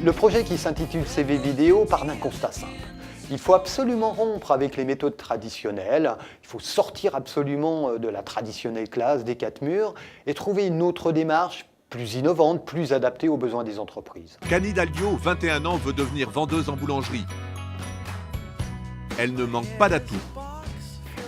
Le projet qui s'intitule CV Vidéo part d'un constat simple. Il faut absolument rompre avec les méthodes traditionnelles, il faut sortir absolument de la traditionnelle classe des quatre murs et trouver une autre démarche plus innovante, plus adaptée aux besoins des entreprises. Cani Dalio, 21 ans, veut devenir vendeuse en boulangerie. Elle ne manque pas d'atouts.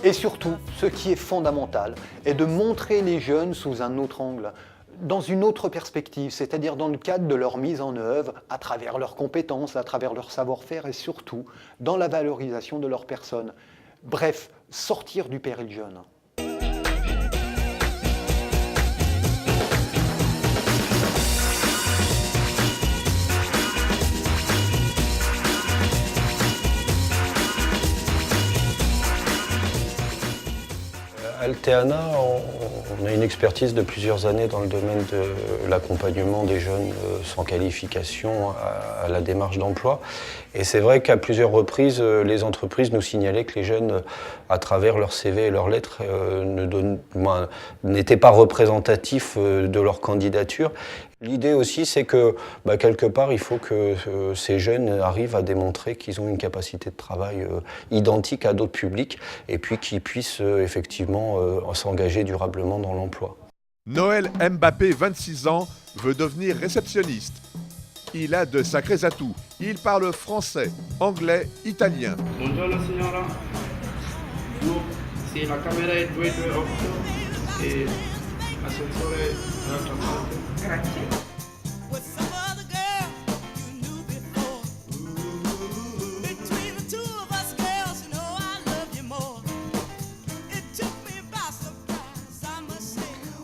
Et surtout, ce qui est fondamental est de montrer les jeunes sous un autre angle, dans une autre perspective, c'est-à-dire dans le cadre de leur mise en œuvre, à travers leurs compétences, à travers leur savoir-faire et surtout dans la valorisation de leur personne. Bref, sortir du péril jeune. Alteana, on a une expertise de plusieurs années dans le domaine de l'accompagnement des jeunes sans qualification à la démarche d'emploi. Et c'est vrai qu'à plusieurs reprises, les entreprises nous signalaient que les jeunes, à travers leur CV et leurs lettres, n'étaient pas représentatifs de leur candidature. L'idée aussi, c'est que quelque part, il faut que ces jeunes arrivent à démontrer qu'ils ont une capacité de travail identique à d'autres publics et puis qu'ils puissent effectivement s'engager durablement dans l'emploi. Noël Mbappé, 26 ans, veut devenir réceptionniste. Il a de sacrés atouts. Il parle français, anglais, italien. Buongiorno signora. Sì, la camera è 228 e ascensore dall'altra parte. Grazie.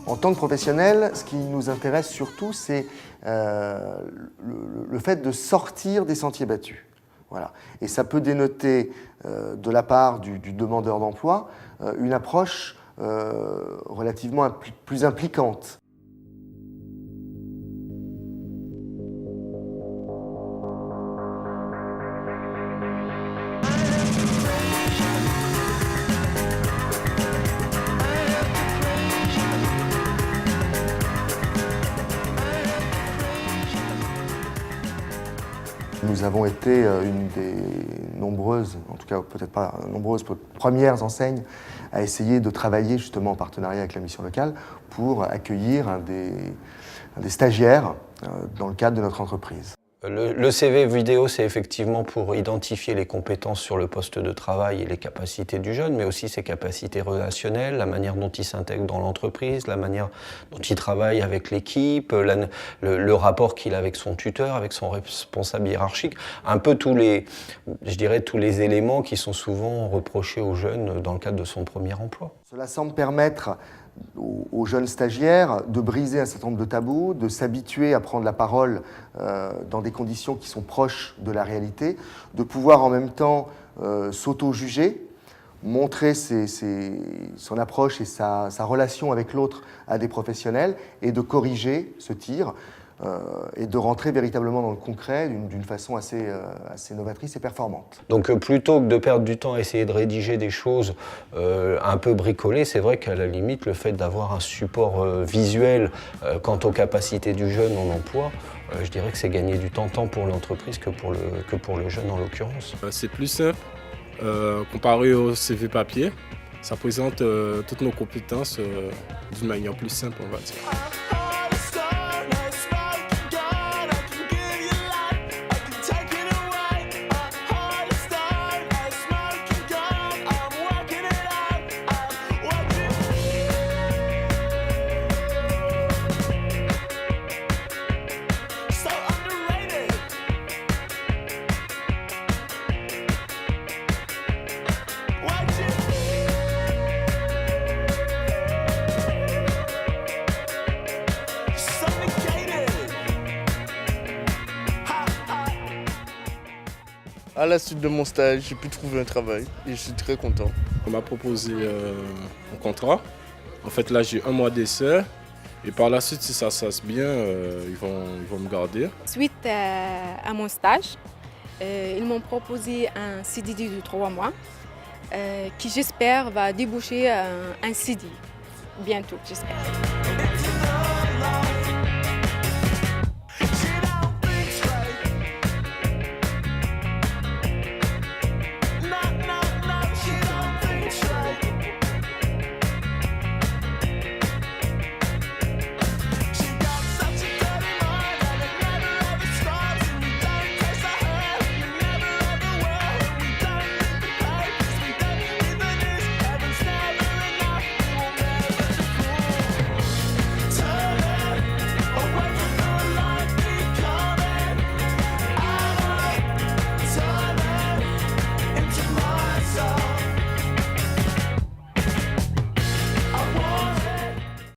En tant que professionnel, ce qui nous intéresse surtout, c'est le fait de sortir des sentiers battus. Voilà. Et ça peut dénoter, de la part du demandeur d'emploi, une approche relativement plus impliquante. Nous avons été une des nombreuses, en tout cas peut-être pas nombreuses, premières enseignes à essayer de travailler justement en partenariat avec la mission locale pour accueillir un des stagiaires dans le cadre de notre entreprise. Le CV vidéo, c'est effectivement pour identifier les compétences sur le poste de travail et les capacités du jeune, mais aussi ses capacités relationnelles, la manière dont il s'intègre dans l'entreprise, la manière dont il travaille avec l'équipe, le rapport qu'il a avec son tuteur, avec son responsable hiérarchique, un peu tous les éléments qui sont souvent reprochés aux jeunes dans le cadre de son premier emploi. Cela semble permettre aux jeunes stagiaires de briser un certain nombre de tabous, de s'habituer à prendre la parole dans des conditions qui sont proches de la réalité, de pouvoir en même temps s'auto-juger, montrer son approche et sa relation avec l'autre à des professionnels et de corriger ce tir et de rentrer véritablement dans le concret d'une façon assez novatrice et performante. Donc plutôt que de perdre du temps à essayer de rédiger des choses un peu bricolées, c'est vrai qu'à la limite, le fait d'avoir un support visuel quant aux capacités du jeune en emploi, je dirais que c'est gagner du temps tant pour l'entreprise que pour le jeune en l'occurrence. C'est plus simple comparé au CV papier. Ça présente toutes nos compétences d'une manière plus simple, on va dire. À la suite de mon stage, j'ai pu trouver un travail et je suis très content. On m'a proposé un contrat. En fait, là, j'ai un mois d'essai. Et par la suite, si ça se passe bien, ils vont me garder. Suite à mon stage, ils m'ont proposé un CDD de 3 mois qui, j'espère, va déboucher un CDI bientôt, j'espère.